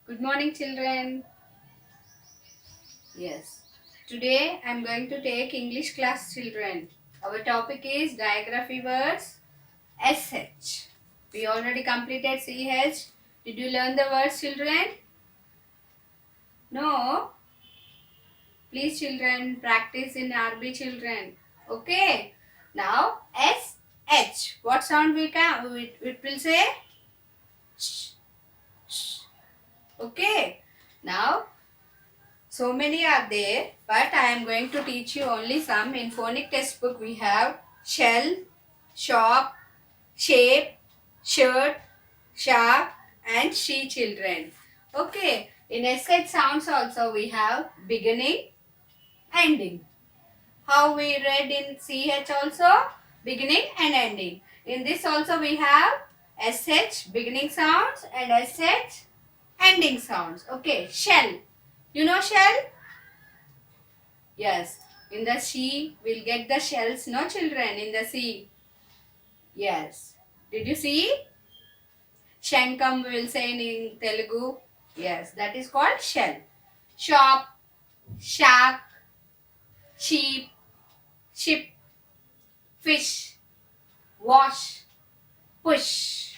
Good morning, children. Yes. Today I am going to take English class, children. Our topic is digraphy words SH. We already completed CH. Did you learn the words, children? No? Please, children, practice in RB, children. Okay. Now SH. What sound it will say? Sh. Sh. Okay. Now so many are there, but I am going to teach you only some. In phonic textbook we have shell, shop, shape, shirt, sharp and she, children. Okay. In SH sounds also we have beginning, ending. How we read in CH also? Beginning and ending. In this also we have SH beginning sounds and SH ending sounds. Okay. Shell. You know shell? Yes. In the sea, we'll get the shells, no children, in the sea. Yes. Did you see? Shankam we will say in Telugu. Yes, that is called shell. Shop, shark, sheep, ship, fish, wash, push.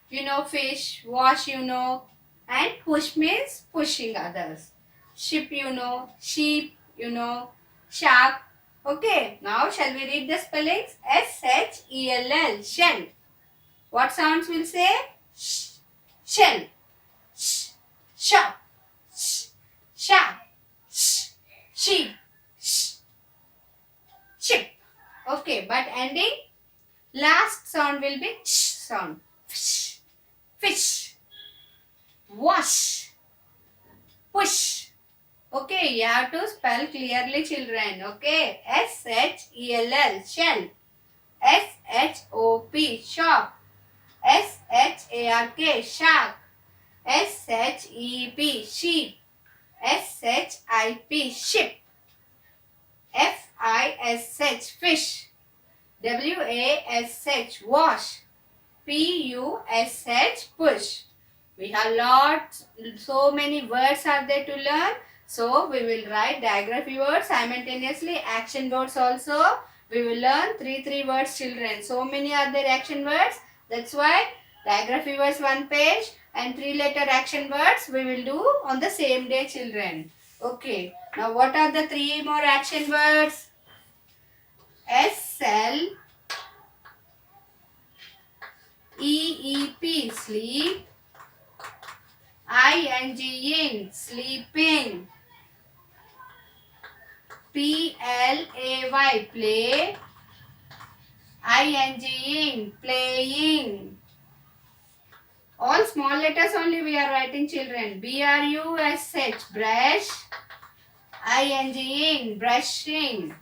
You know fish, wash you know, and push means pushing others. Ship you know, sheep you know, shark. Okay, now shall we read the spellings? SHELL, shell. What sounds will say? Sh, shell, sh, shark, sh, shark, sh, sheep, sh, ship. Okay, but ending last sound will be sh sound. Fish, fish, wash, push. Okay, you have to spell clearly, children. Okay, SHELL, shell. SHOP, shop. SHARK, shark. SHEP, sheep. SHIP, ship. FISH, fish. WASH, wash. PUSH, push. We have so many words are there to learn. So we will write digraphy words simultaneously, action words also. We will learn three words, children. So many are there action words. That's why digraphy words one page and 3-letter action words we will do on the same day, children. Okay. Now what are the 3 more action words? SLEEP, sleep. ING, sleeping. PLAY, play. ING, playing. All small letters only we are writing, children. BRUSH, brush. ING, brushing.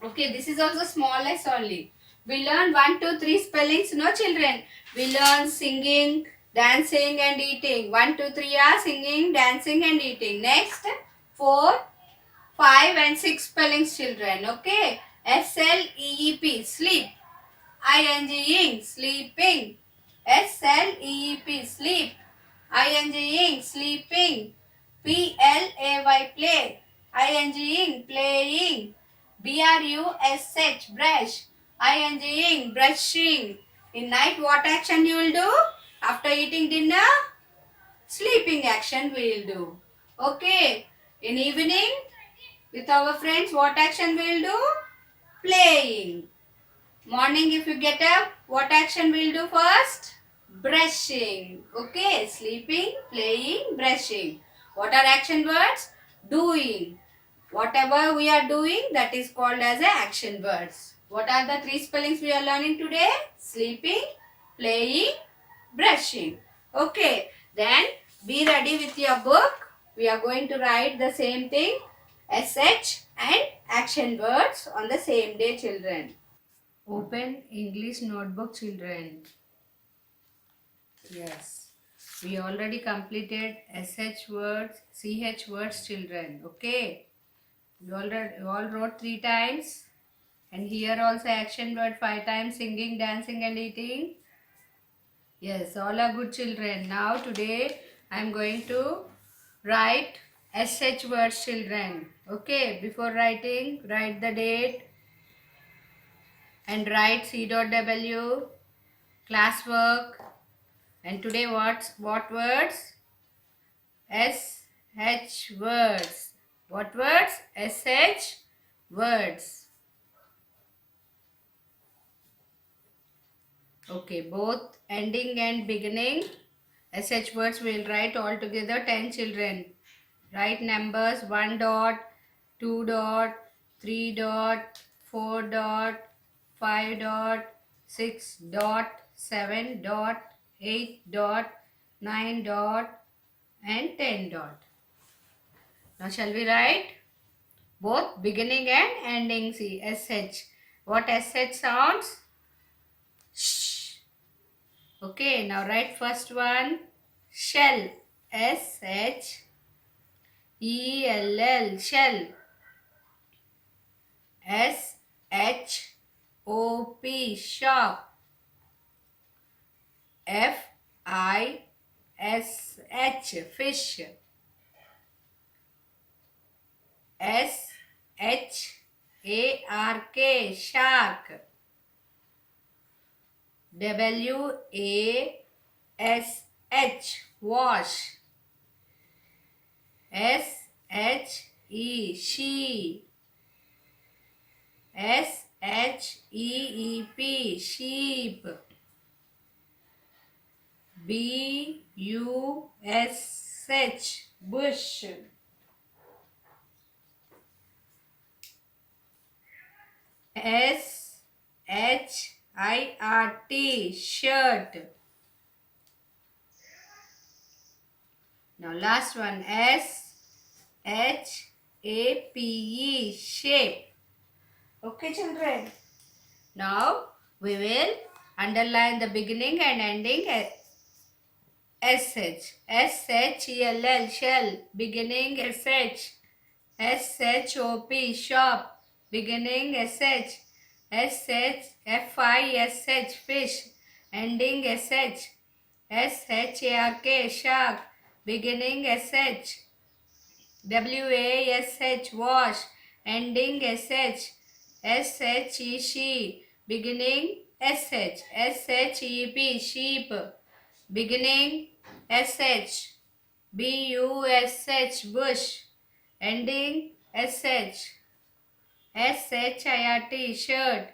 Okay, this is also smallest only. We learn 1, 2, 3 spellings, no children. We learn singing, dancing and eating. 1, 2, 3 are singing, dancing and eating. Next, 4, 5 and 6 spellings, children. Okay. SLEEP, sleep. ING, sleeping. SLEEP, sleep. ING, sleeping. PLAY, play. ING, playing. BRUSH, brush. ING, brushing. In night, what action you will do? After eating dinner, sleeping action we will do. Okay. In evening, with our friends, what action we will do? Playing. Morning, if you get up, what action we will do first? Brushing. Okay. Sleeping, playing, brushing. What are action words? Doing. Whatever we are doing, that is called as a action words. What are the 3 spellings we are learning today? Sleeping, playing, brushing. Okay. Then be ready with your book. We are going to write the same thing, SH and action words on the same day, children. Open English notebook, children. Yes. We already completed SH words, CH words, children. Okay. You all wrote 3 times. And here also action word 5 times, singing, dancing and eating. Yes, all are good, children. Now today I am going to write SH words, children. Okay, before writing, write the date and write C.W, classwork. And today what words? SH words. What words? SH words. Okay, both ending and beginning SH words we will write all together 10 children. Write numbers 1 dot, 2 dot, 3 dot, 4 dot, 5 dot, 6 dot, 7 dot, 8 dot, 9 dot and 10 dot. Now shall we write both beginning and ending? See SH. What SH sounds? Shh. Okay, now write first one. Shell. SHELL. Shell. SHOP. Shop. FISH. Fish. SHARK. Shark. WASH. Wash. SHE. She. SHEEP. Sheep. BUSH. Bush. SHIRT. Shirt. Now last one. SHAPE. Shape. Okay children. Now we will underline the beginning and ending SH. SHELL. Shell. Beginning SH. SHOP. Shop. Beginning SH. FISH. Fish. Ending SH. SHARK. Shark. Beginning SH. WASH. Wash. Ending SH. SHE. She. Beginning SH. SHEP. Sheep. Beginning SH. BUSH. Bush. Ending SH. SHIRT. Shirt.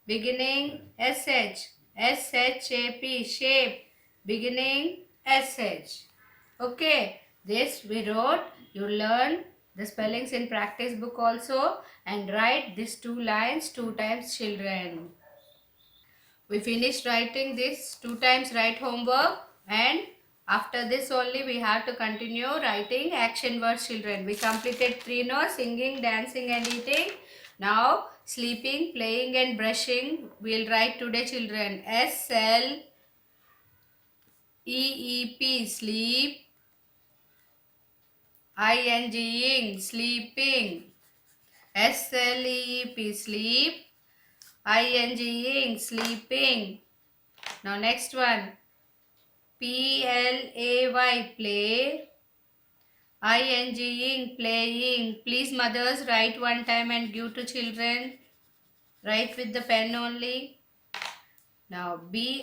Beginning SH. SHAP. Shape. Beginning SH. Okay, this we wrote. You learn the spellings in practice book also and write these 2 lines 2 times children. We finished writing this 2 times write homework and after this only we have to continue writing action words children. We completed 3 no singing, dancing and eating. Now sleeping, playing and brushing we'll write today children. SLEEP sleep, INGing sleeping. SLEEP sleep, INGing sleeping. Now next one. PLAY play, INGing playing. Please mothers write one time and give to children. Write with the pen only. Now BRUSH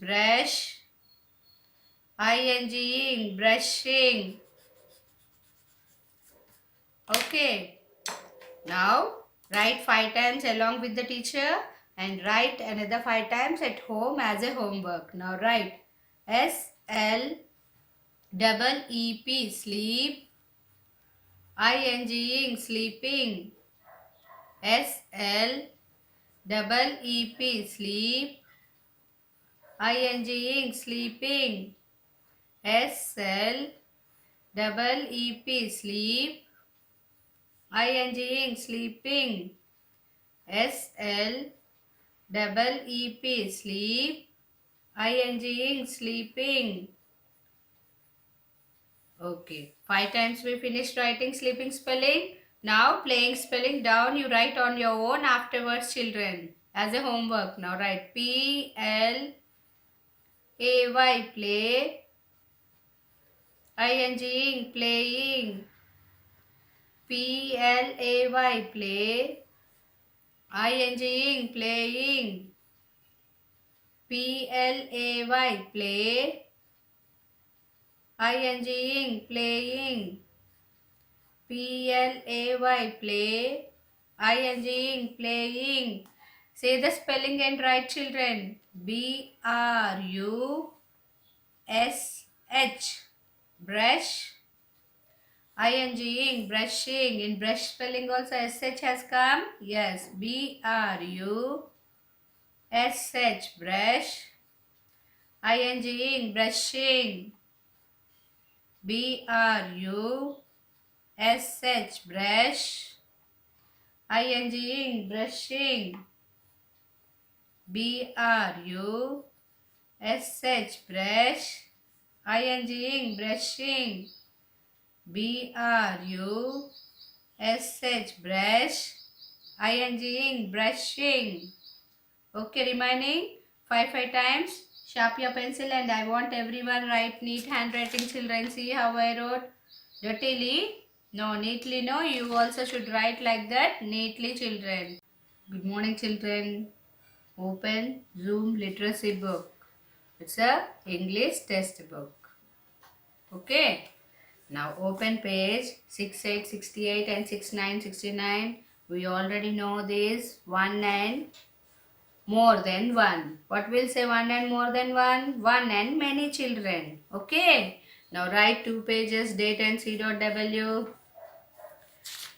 brush, INGing brushing. Okay. Now write 5 times along with the teacher and write another 5 times at home as a homework. Now write SLEEP sleep, INGing sleeping. SLEEP sleep, INGing sleeping. SLEEP sleep, INGing sleeping. SLEEP sleep, INGing sleeping. Okay. 5 times we finished writing sleeping spelling. Now playing spelling down you write on your own afterwards children as a homework. Now write PLAY play, ing, playing. play, play. ing, playing. play, play. ing, playing. play, play. ing, playing. Say the spelling and write, children. brush, brush. ing, brushing. In brush spelling also sh has come. Yes, brush, brush. ing, brushing. brush, brush. ing, brushing. brush, brush. ing, brushing. brush. ing, brushing. Okay, remaining 5 times. Sharp your pencil and I want everyone write neat handwriting, children. See how I wrote? Dirtily? No, neatly no. You also should write like that. Neatly, children. Good morning, children. Open Zoom literacy book. It's a English test book. Okay. Now open page 68, 68 and 69, 69. We already know this. 1 and more than one. What will say one and more than one? One and many children. Okay. Now write 2 pages, date and C.W.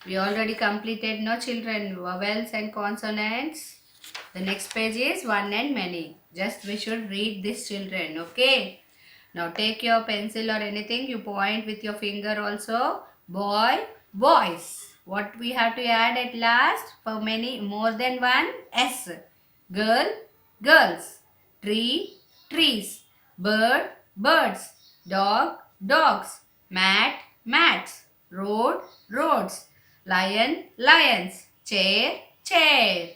We already completed, no children, vowels and consonants. The next page is one and many. Just we should read this, children. Okay. Now take your pencil or anything. You point with your finger also. Boy, boys. What we have to add at last? For many, more than one, S. Girl, girls. Tree, trees. Bird, birds. Dog, dogs. Mat, mats. Road, roads. Lion, lions. Chair, chair.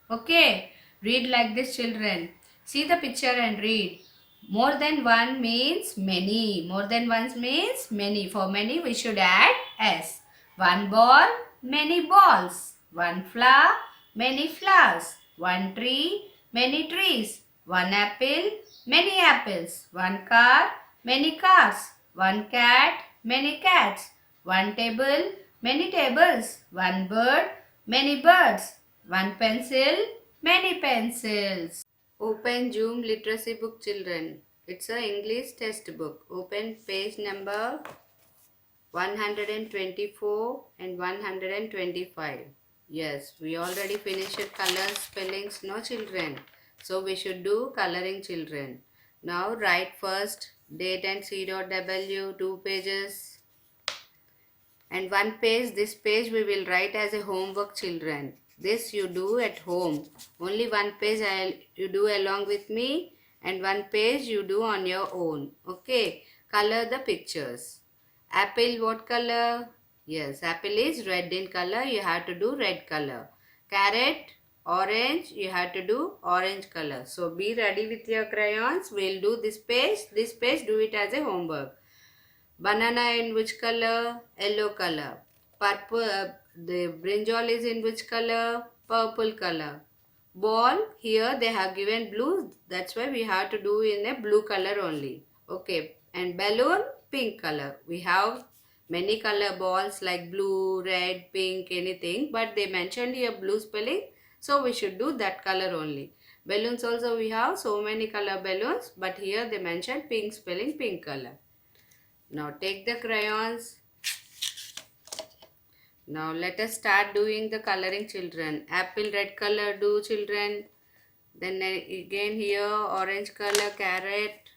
Okay. Read like this, children. See the picture and read. More than one means many. More than one means many. For many, we should add S. One ball, many balls. One flower, many flowers. One tree, many trees. One apple, many apples. One car, many cars. One cat, many cats. One table, many tables. One bird, many birds. One pencil, many pencils. Open Zoom literacy book, children. It's a English test book. Open page number 124 and 125. Yes, we already finished colors, spellings, no children. So we should do coloring, children. Now write first date and C.W, 2 pages. And 1 page, this page we will write as a homework, children. This you do at home. Only 1 page you do along with me and 1 page you do on your own. Okay. Color the pictures. Apple, what color? Yes, apple is red in color. You have to do red color. Carrot, orange. You have to do orange color. So be ready with your crayons. We'll do this page. This page do it as a homework. Banana in which color? Yellow color. Purple. The brinjal is in which color? Purple color. Ball, here they have given blue. That's why we have to do in a blue color only. Okay. And balloon, pink color. We have many color balls like blue, red, pink, anything. But they mentioned here blue spelling. So we should do that color only. Balloons also we have so many color balloons. But here they mentioned pink spelling, pink color. Now take the crayons. Now let us start doing the coloring, children. Apple red color do, children. Then again here orange color, carrot.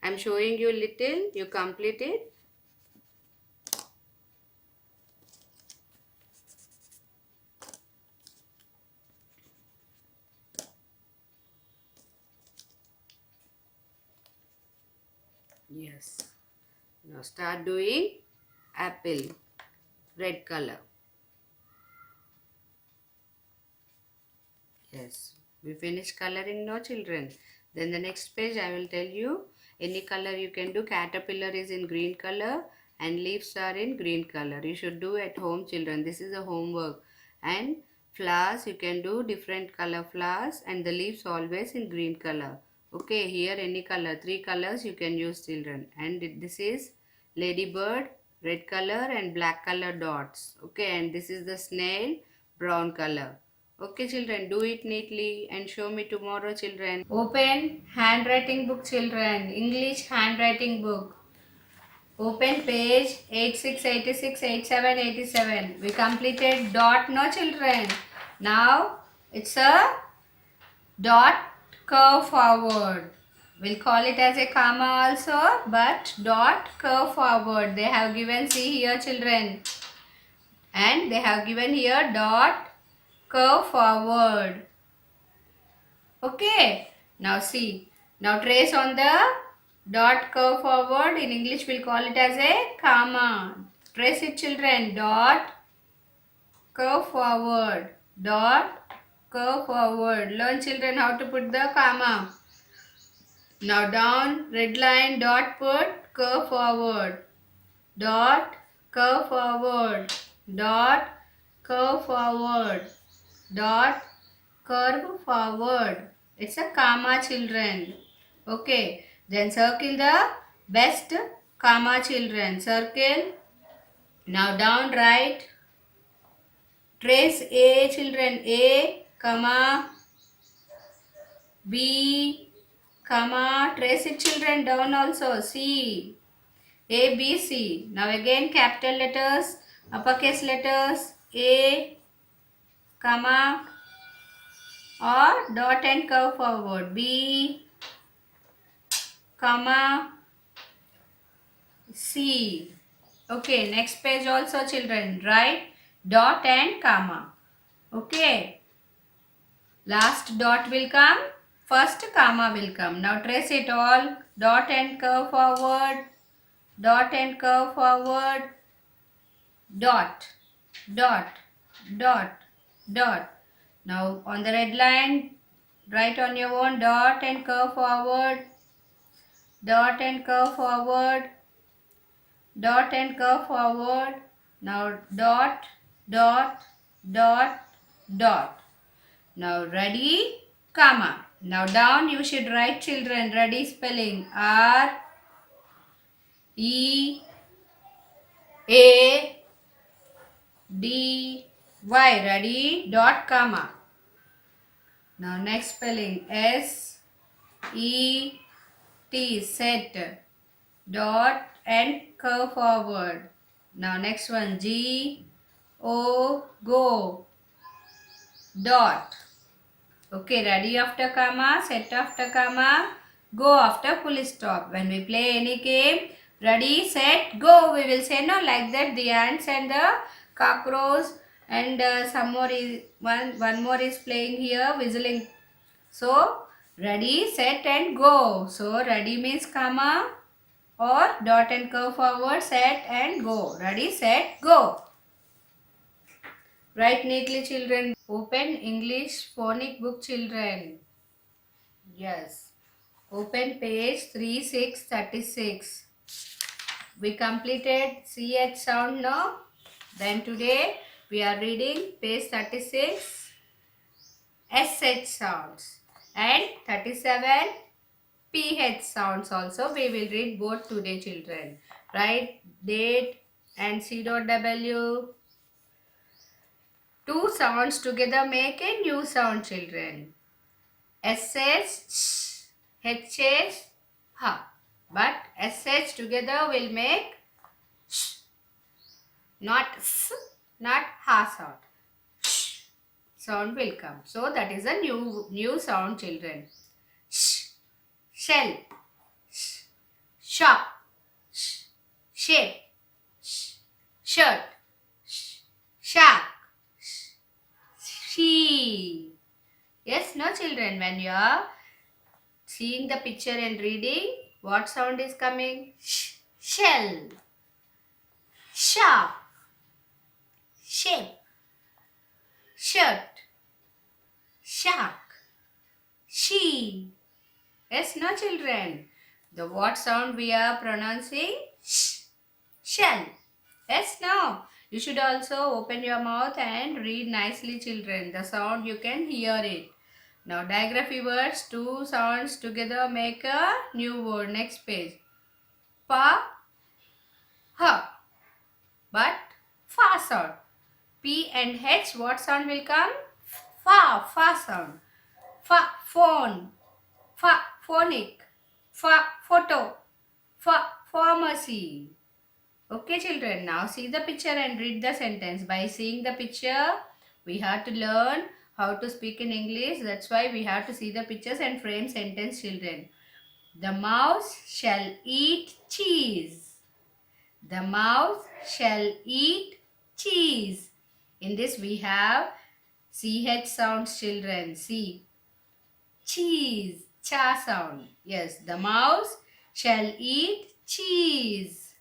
I am showing you little. You complete it. Yes. Now start doing apple red color. Yes, we finished coloring now, children. Then the next page I will tell you any color you can do. Caterpillar is in green color and leaves are in green color. You should do at home, children. This is a homework. And flowers you can do different color flowers and the leaves always in green color. Okay, here any color, three colors you can use, children. And this is ladybird, red color and black color dots. Okay, and this is the snail, brown color. Okay, children, do it neatly and show me tomorrow, children. Open handwriting book, children. English handwriting book. Open page 86, 86, 87, 87. We completed dot, no, children. Now it's a dot curve forward. We'll call it as a comma also, but dot curve forward. They have given, see here, children. And they have given here dot curve forward. Okay. Now see. Now trace on the dot curve forward. In English we'll call it as a comma. Trace it, children. Dot curve forward. Dot curve forward. Learn, children, how to put the comma. Now down red line dot put curve forward. Dot curve forward. Dot curve forward. Dot curve forward. It's a comma, children. Okay. Then circle the best comma, children. Circle. Now down right. Trace A, children. A, comma, B, comma. Trace it, children. Down also. C. A, B, C. Now again capital letters, uppercase letters. A, comma, or dot and curve forward. B, comma, C. Okay, next page also, children. Write dot and comma. Okay. Last dot will come. First comma will come. Now trace it all. Dot and curve forward. Dot and curve forward. Dot. Dot. Dot. Dot. Now on the red line, write on your own dot and curve forward. Dot and curve forward. Dot and curve forward. Now dot, dot, dot, dot. Now ready, comma. Now down you should write, children, ready spelling. R, E, A, D, Y. Ready, dot, comma. Now next spelling. S, E, T, set. Dot and curve forward. Now next one. G, O, go. Dot. Okay, ready after comma, set after comma, go after full stop. When we play any game, ready, set, go, we will say, no, like that. The ants and the cockroach and some more is one more is playing here, whistling. So ready, set and go. So ready means comma or dot and curve forward, set and go. Ready, set, go. Write neatly, children. Open English phonic book, children. Yes. Open page 3636. We completed CH sound now. Then today we are reading page 36 SH sounds and 37 PH sounds also. We will read both today, children. Write date and C.W. Two sounds together make a new sound, children. SH, HH, ha. But SH together will make sh, not s, not ha sound. Sh sound will come. So that is a new sound, children. Sh, shell, sh, shop, sh, shape, sh, shirt, sh, shark. She. Yes, no, children, when you are seeing the picture and reading, what sound is coming? Sh, shell, sharp, shape, shirt, shark, she, Yes, no children. The what sound we are pronouncing? Sh. Shell. Yes, no. You should also open your mouth and read nicely, children. The sound you can hear it. Now digraphy words, two sounds together make a new word. Next page. Pa, ha. But fa sound. P and H, what sound will come? Fa sound. Fa, phone. Fa, phonic. Fa, photo. Fa, pharmacy. Okay, children, now see the picture and read the sentence. By seeing the picture, we have to learn how to speak in English. That's why we have to see the pictures and frame sentence, children. The mouse shall eat cheese. The mouse shall eat cheese. In this we have CH sounds, children. See. Cheese. Cha sound. Yes, the mouse shall eat cheese.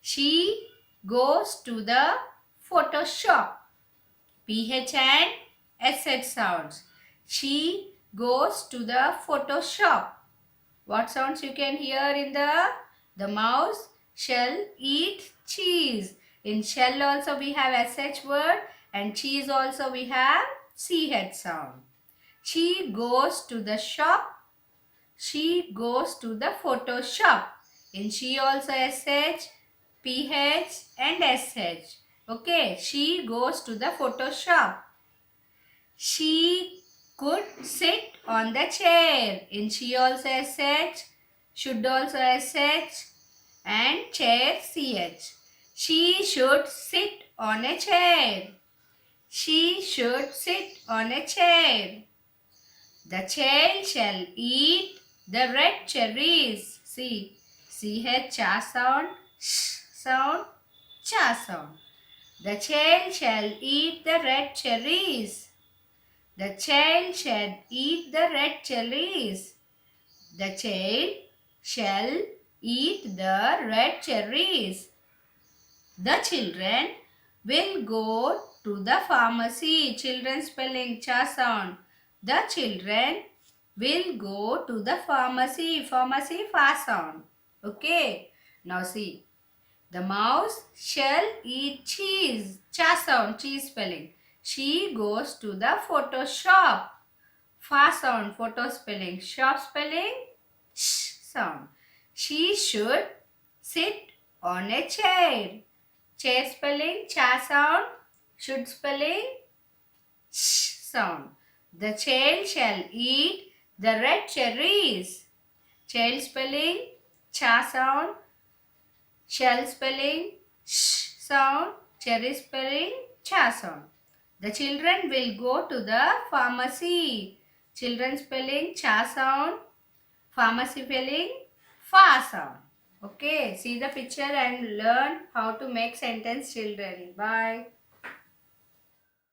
She goes to the photo shop. PH and SH sounds. She goes to the photo shop. What sounds you can hear in the mouse shall eat cheese. In shell also we have SH word and cheese also we have CH sound. She goes to the shop. She goes to the photo shop. In she also SH, PH and SH. Okay, she goes to the photo shop. She could sit on the chair. In she also SH, should also SH and chair CH. She should sit on a chair. She should sit on a chair. The child shall eat the red cherries. See, CH cha sound, sh sound, cha sound. The child shall eat the red cherries. The child shall eat the red cherries. The child shall eat the red cherries. The children will go to the pharmacy. Children spelling cha sound. The children will go to the pharmacy. Pharmacy fa sound. Okay. Now see. The mouse shall eat cheese. Cha sound. Cheese spelling. She goes to the photo shop. Fa sound. Photo spelling. Shop spelling. Sh sound. She should sit on a chair. Chair spelling, cha sound. Should spelling, sh sound. The child shall eat the red cherries. Child spelling, cha sound. Shall spelling, sh sound. Cherry spelling, cha sound. The children will go to the pharmacy. Children spelling, cha sound. Pharmacy spelling, fa sound. Okay, see the picture and learn how to make sentence, children. Bye.